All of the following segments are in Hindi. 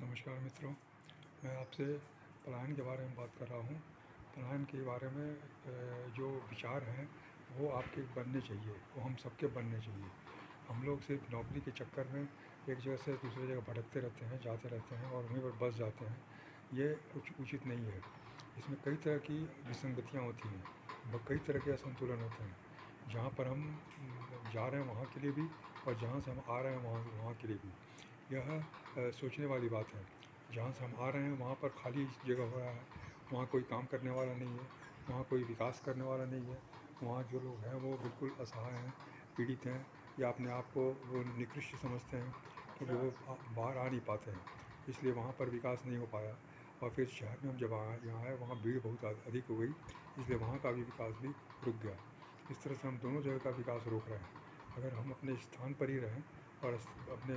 नमस्कार मित्रों, मैं आपसे पलायन के बारे में बात कर रहा हूँ। पलायन के बारे में जो विचार हैं वो आपके बनने चाहिए, वो हम सबके बनने चाहिए। हम लोग सिर्फ नौकरी के चक्कर में एक जगह से दूसरी जगह भटकते रहते हैं, जाते रहते हैं और वहीं पर बस जाते हैं। ये उचित नहीं है। इसमें कई तरह की विसंगतियाँ होती हैं, कई तरह के असंतुलन होते हैं। जहाँ पर हम जा रहे हैं वहाँ के लिए भी और जहाँ से हम आ रहे हैं वहाँ के लिए भी। यह सोचने वाली बात है। जहाँ से हम आ रहे हैं वहाँ पर खाली जगह हो रहा है, वहाँ कोई काम करने वाला नहीं है, वहाँ कोई विकास करने वाला नहीं है। वहाँ जो लोग हैं वो बिल्कुल असहाय हैं, पीड़ित हैं या अपने आप को वो निकृष्ट समझते हैं क्योंकि वो बाहर आ नहीं पाते हैं, इसलिए वहाँ पर विकास नहीं हो पाया। और फिर शहर में हम जब यहाँ आए वहाँ भीड़ बहुत अधिक हो गई, इसलिए वहाँ का भी विकास भी रुक गया। इस तरह से हम दोनों जगह का विकास रोक रहे हैं। अगर हम अपने स्थान पर ही रहें और अपने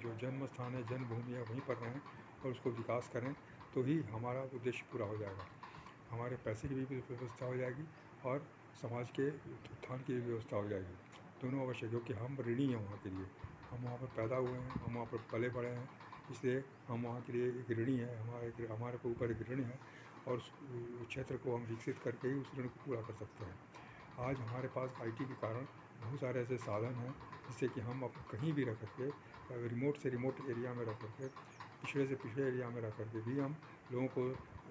जो जन्म स्थान है, जन्मभूमि है, वहीं पर रहें और उसको विकास करें तो ही हमारा उद्देश्य पूरा हो जाएगा। हमारे पैसे की भी व्यवस्था हो जाएगी और समाज के उत्थान की भी व्यवस्था हो जाएगी, दोनों अवश्य, क्योंकि हम ऋणी हैं वहाँ के लिए। हम वहाँ पर पैदा हुए हैं, हम वहाँ पर पले बड़े हैं, इसलिए हम वहाँ के लिए एक ऋणी है। हमारे को ऊपर एक ऋण है और उस क्षेत्र को हम विकसित करके ही उस ऋण को पूरा कर सकते हैं। आज हमारे पास आईटी के कारण बहुत सारे ऐसे साधन हैं जिससे कि हम अब कहीं भी रह करके, रिमोट से रिमोट एरिया में रह करके, पिछड़े से पिछड़े एरिया में रह करके भी हम लोगों को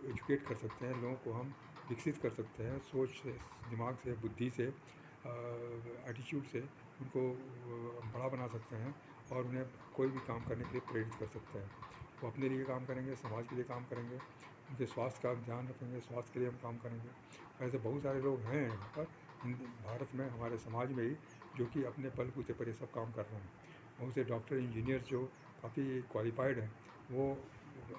एजुकेट कर सकते हैं, लोगों को हम विकसित कर सकते हैं। सोच से, दिमाग से, बुद्धि से, एटीट्यूड से उनको बड़ा बना सकते हैं और उन्हें कोई भी काम करने के लिए प्रेरित कर सकते हैं। वो अपने लिए काम करेंगे, समाज के लिए काम करेंगे, उनके स्वास्थ्य का ध्यान रखेंगे, स्वास्थ्य के लिए हम काम करेंगे। ऐसे बहुत सारे लोग हैं यहाँ पर भारत में, हमारे समाज में ही, जो कि अपने बलबूते पर ये सब काम कर रहे हैं। बहुत से डॉक्टर, इंजीनियर जो काफ़ी क्वालिफाइड हैं, वो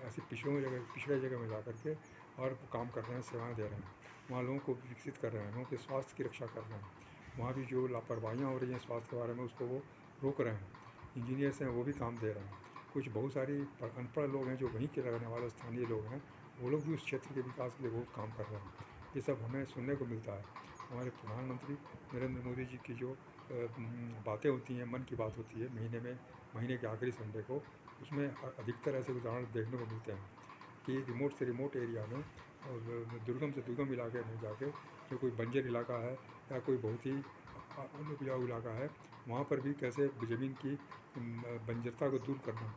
ऐसे पिछड़े जगह में जा कर के और काम कर रहे हैं, सेवाएं दे रहे हैं। वहाँ लोगों को विकसित कर रहे हैं, लोगों के स्वास्थ्य की रक्षा कर रहे हैं। वहाँ भी जो लापरवाहियाँ हो रही हैं स्वास्थ्य के बारे में, उसको वो रोक रहे हैं। इंजीनियर्स हैं, वो भी काम दे रहे हैं। कुछ बहुत सारी अनपढ़ लोग हैं जो वहीं के रहने वाले स्थानीय लोग हैं, वो लोग भी उस क्षेत्र के विकास के लिए बहुत काम कर रहे हैं। ये सब हमें सुनने को मिलता है। हमारे प्रधानमंत्री नरेंद्र मोदी जी की जो बातें होती हैं, मन की बात होती है, महीने के आखिरी संडे को, उसमें अधिकतर ऐसे उदाहरण देखने को मिलते हैं कि रिमोट से रिमोट एरिया में और दुर्गम से दुर्गम इलाके में जाके, जो कोई बंजर इलाका है या कोई बहुत ही अनुपजाऊ इलाका है, वहाँ पर भी कैसे ज़मीन की बंजरता को दूर करना,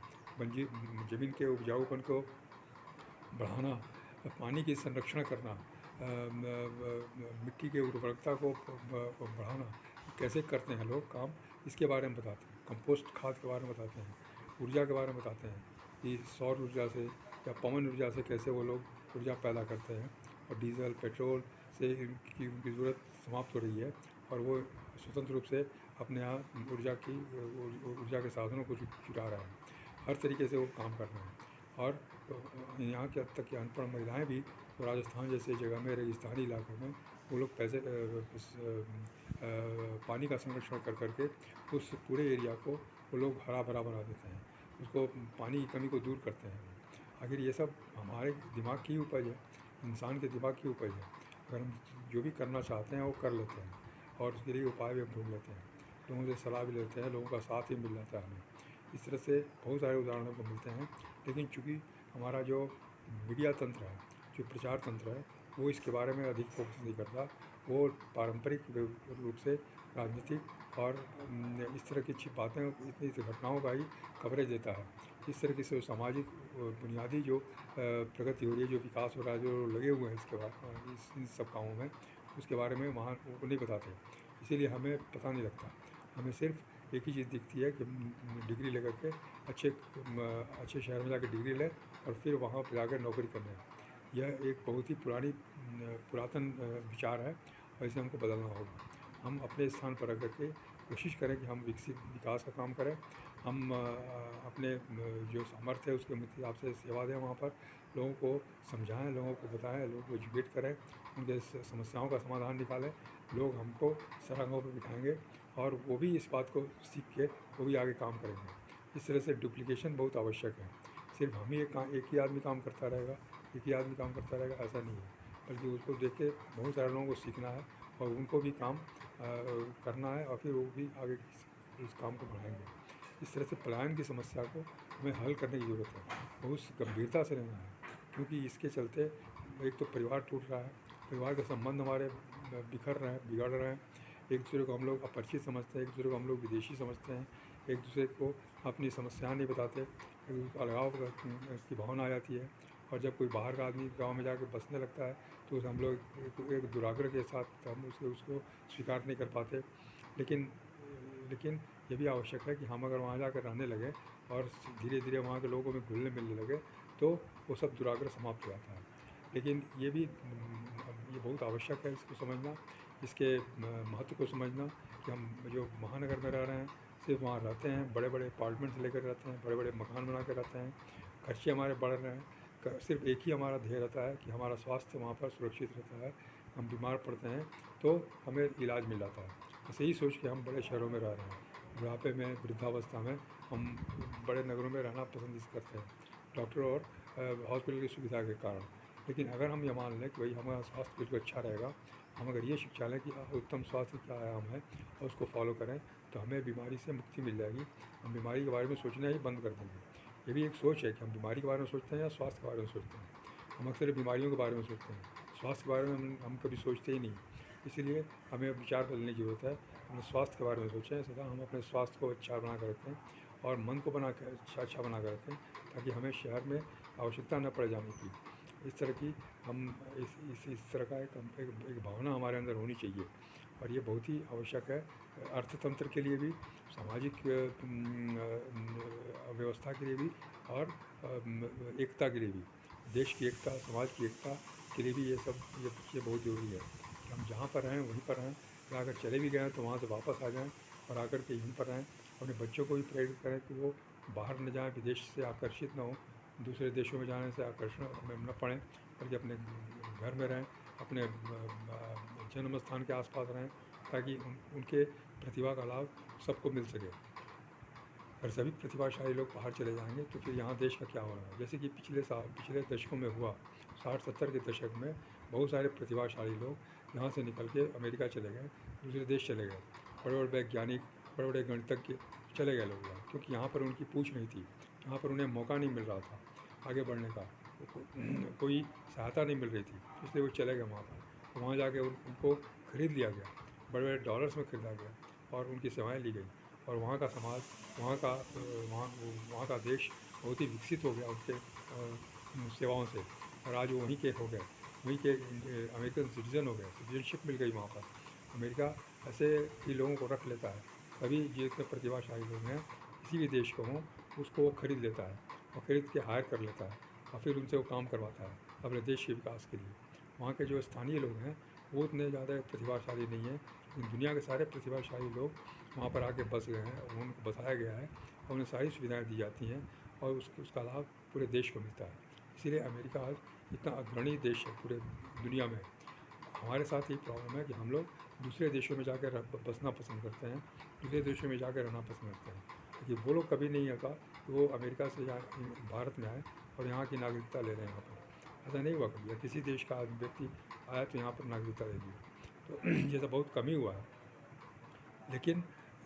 ज़मीन के उपजाऊपन को बढ़ाना, पानी की संरक्षण करना, मिट्टी के उर्वरकता को बढ़ाना, कैसे करते हैं लोग काम, इसके बारे में बताते हैं। कंपोस्ट खाद के बारे में बताते हैं, ऊर्जा के बारे में बताते हैं कि सौर ऊर्जा से या पवन ऊर्जा से कैसे वो लोग ऊर्जा पैदा करते हैं और डीजल, पेट्रोल से उनकी ज़रूरत समाप्त हो रही है और वो स्वतंत्र रूप से अपने यहाँ ऊर्जा के साधनों को जुटा रहे हैं। हर तरीके से वो काम कर रहे हैं। और यहाँ के अब तक की अनपढ़ महिलाएं भी, तो राजस्थान जैसे जगह में, रेगिस्तानी इलाके में, वो लोग पानी का संरक्षण कर करके उस पूरे एरिया को वो लोग हरा भरा बना देते हैं, उसको पानी की कमी को दूर करते हैं। आखिर ये सब हमारे दिमाग की उपज है, इंसान के दिमाग की उपज है। अगर हम जो भी करना चाहते हैं वो कर लेते हैं और उसके लिए उपाय भी हम ढूंढ लेते हैं, लोगों से सलाह भी लेते हैं, लोगों का साथ भी मिल जाता है हमें। इस तरह से बहुत सारे उदाहरणों को मिलते हैं। लेकिन चूँकि हमारा जो मीडिया तंत्र है, जो प्रचार तंत्र है, वो इसके बारे में अधिक फोकस नहीं करता। वो पारंपरिक रूप से राजनीतिक और इस तरह की बातें, इतनी घटनाओं का ही कवरेज देता है। इस तरीके से सामाजिक बुनियादी जो प्रगति हो रही है, जो विकास हो रहा है, जो लगे हुए हैं इसके बाद इन सब कामों में, उसके बारे में वहाँ वो नहीं बताते। इसीलिए हमें पता नहीं लगता। हमें सिर्फ एक ही चीज़ दिखती है कि डिग्री लेकर के अच्छे शहर में जाकर डिग्री लें और फिर वहाँ पर जाकर नौकरी करने। यह एक बहुत ही पुरातन विचार है और इसे हमको बदलना होगा। हम अपने स्थान पर रह करके कोशिश करें कि हम विकास का काम करें। हम अपने जो सामर्थ्य है उसके हिसाब से सेवा दें, वहाँ पर लोगों को समझाएं, लोगों को बताएं, लोगों को एजुकेट करें, उनके समस्याओं का समाधान निकालें। लोग हमको सराहों पर बिठाएंगे और वो भी इस बात को सीख के वो भी आगे काम करेंगे। इस तरह से डुप्लीकेशन बहुत आवश्यक है। सिर्फ हम ही एक ही आदमी काम करता रहेगा, एक ही आदमी काम करता रहेगा, ऐसा नहीं है, बल्कि उसको देख के बहुत सारे लोगों को सीखना है और उनको भी काम करना है और फिर वो भी आगे इस काम को बढ़ाएंगे। इस तरह से पलायन की समस्या को हमें हल करने की ज़रूरत है, बहुत गंभीरता से लेना है, क्योंकि इसके चलते एक तो परिवार टूट रहा है, परिवार के संबंध हमारे बिखर रहे हैं, बिगड़ रहे हैं, एक दूसरे को हम लोग अपरिचित समझते हैं, एक दूसरे को हम लोग विदेशी समझते हैं, एक दूसरे को अपनी समस्याएं नहीं बताते, एक दूसरे को अलगाव की भावना आ जाती है। और जब कोई बाहर का आदमी गांव में जाकर बसने लगता है तो हम लोग एक दुराग्रह के साथ हम उसको स्वीकार नहीं कर पाते। लेकिन लेकिन ये भी आवश्यक है कि हम अगर वहाँ जाकर रहने लगे और धीरे धीरे वहाँ के लोगों में घुलने मिलने लगे तो वो सब दुराग्रह समाप्त हो जाता है। लेकिन ये भी ये बहुत आवश्यक है इसको समझना, इसके महत्व को समझना कि हम जो महानगर में रह रहे हैं सिर्फ वहाँ रहते हैं, बड़े बड़े अपार्टमेंट्स लेकर रहते हैं, बड़े बड़े मकान बना कर रहते हैं, खर्चे हमारे बढ़ रहे हैं, सिर्फ एक ही हमारा ध्येय रहता है कि हमारा स्वास्थ्य वहाँ पर सुरक्षित रहता है, हम बीमार पड़ते हैं तो हमें इलाज मिल जाता है। बस यही सोच के हम बड़े शहरों में रह रहे हैं, बुढ़ापे में, वृद्धावस्था में हम बड़े नगरों में रहना पसंद करते हैं डॉक्टर और हॉस्पिटल की सुविधा के कारण। लेकिन अगर हम ये मान लें कि भाई हमारा स्वास्थ्य बिल्कुल अच्छा रहेगा, हम अगर ये शिक्षा लें कि उत्तम स्वास्थ्य क्या आयाम है और उसको फॉलो करें तो हमें बीमारी से मुक्ति मिल जाएगी, हम बीमारी के बारे में सोचना ही बंद कर देंगे। ये भी एक सोच है कि हम बीमारी के बारे में सोचते हैं या स्वास्थ्य के बारे में सोचते हैं। हम अक्सर बीमारियों के बारे में सोचते हैं, स्वास्थ्य के बारे में हम कभी सोचते ही नहीं। इसीलिए हमें विचार बदलने की ज़रूरत है, हमें स्वास्थ्य के बारे में सोचें, सदा हम अपने स्वास्थ्य को अच्छा बना कर रखें और मन को बना कर अच्छा बना कर रखें, ताकि हमें शहर में आवश्यकता न पड़ जाने की। इस तरह की हम इस तरह का एक भावना हमारे अंदर होनी चाहिए और ये बहुत ही आवश्यक है अर्थतंत्र के लिए भी, सामाजिक व्यवस्था के लिए भी और एकता के लिए भी, देश की एकता, समाज की एकता के लिए भी ये बहुत ज़रूरी है कि हम जहाँ पर रहें वहीं पर रहें, या अगर चले भी गए तो वहाँ से वापस आ जाएं और आकर के यहीं पर रहें। अपने बच्चों को भी प्रेरित करें कि वो बाहर न जाएं, विदेश से आकर्षित न हों, दूसरे देशों में जाने से आकर्षण में न पड़ें, बल्कि अपने घर में रहें, अपने जन्म स्थान के आसपास रहें, ताकि उनके प्रतिभा का लाभ सबको मिल सके। अगर सभी प्रतिभाशाली लोग बाहर चले जाएंगे तो फिर यहाँ देश का क्या हो रहा है। जैसे कि पिछले दशकों में हुआ, 60-70 के दशक में बहुत सारे प्रतिभाशाली लोग यहाँ से निकल के अमेरिका चले गए, दूसरे देश चले गए, बड़े बड़े वैज्ञानिक, बड़े बड़े गणितज्ञ चले गए लोग, क्योंकि यहाँ पर उनकी पूछ नहीं थी, यहाँ पर उन्हें मौका नहीं मिल रहा था आगे बढ़ने का, कोई सहायता नहीं मिल रही थी, इसलिए वो चले गए वहाँ पर। तो वहाँ जाके उनको खरीद लिया गया, बड़े बड़े डॉलर्स में खरीदा गया और उनकी सेवाएँ ली गई और वहाँ का समाज, वहाँ का देश बहुत ही विकसित हो गया उनके सेवाओं से, और आज वो वहीं के हो गए, वहीं के अमेरिकन सिटीज़न हो गए, सिटीजनशिप मिल गई वहाँ पर। अमेरिका ऐसे ही लोगों को रख लेता है, तभी जितने प्रतिभाशाली लोग हैं किसी भी देश को हों उसको वो खरीद लेता है और ख़रीद के हायर कर लेता है और फिर उनसे वो काम करवाता है अपने देश के विकास के लिए। वहाँ के जो स्थानीय लोग हैं वो उतने ज़्यादा प्रतिभाशाली नहीं हैं, लेकिन दुनिया के सारे प्रतिभाशाली लोग वहाँ पर आके बस गए हैं, उनको बसाया गया है और उन्हें सारी सुविधाएं दी जाती हैं और उसका लाभ पूरे देश को मिलता है। इसीलिए अमेरिका आज इतना अग्रणी देश है पूरे दुनिया में। हमारे साथ ये प्रॉब्लम है कि हम लोग दूसरे देशों में जाकर बसना पसंद करते हैं, दूसरे देशों में जाकर रहना पसंद करते हैं, लेकिन वो लोग कभी नहीं होता कि वो अमेरिका से यहाँ भारत में आए और यहाँ की नागरिकता ले लें। यहाँ पर ऐसा नहीं हुआ कभी, या किसी देश का व्यक्ति आया तो यहाँ पर नागरिकता ले ली, तो ये सब बहुत कम ही हुआ है। लेकिन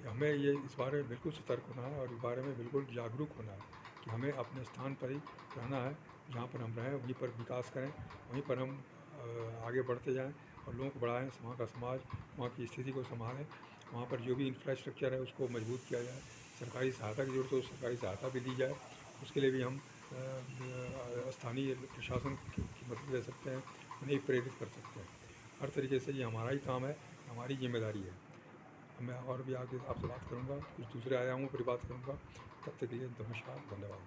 हमें ये इस बारे में बिल्कुल सतर्क होना है और इस बारे में बिल्कुल जागरूक होना है कि हमें अपने स्थान पर ही रहना है, जहाँ पर हम रहें वहीं पर विकास करें, वहीं पर हम आगे बढ़ते जाएं और लोगों को बढ़ाएं, वहाँ का समाज, वहाँ की स्थिति को संभालें, वहाँ पर जो भी इंफ्रास्ट्रक्चर है उसको मजबूत किया जाए, सरकारी सहायता की ज़रूरत हो सरकारी सहायता भी दी जाए, उसके लिए भी हम स्थानीय प्रशासन की मदद ले सकते हैं, उन्हें प्रेरित कर सकते हैं। हर तरीके से ये हमारा ही काम है, हमारी जिम्मेदारी है। मैं और भी आगे आपसे बात करूँगा, कुछ दूसरे आयामों पर बात करूँगा। तब तक के लिए नमस्कार, धन्यवाद।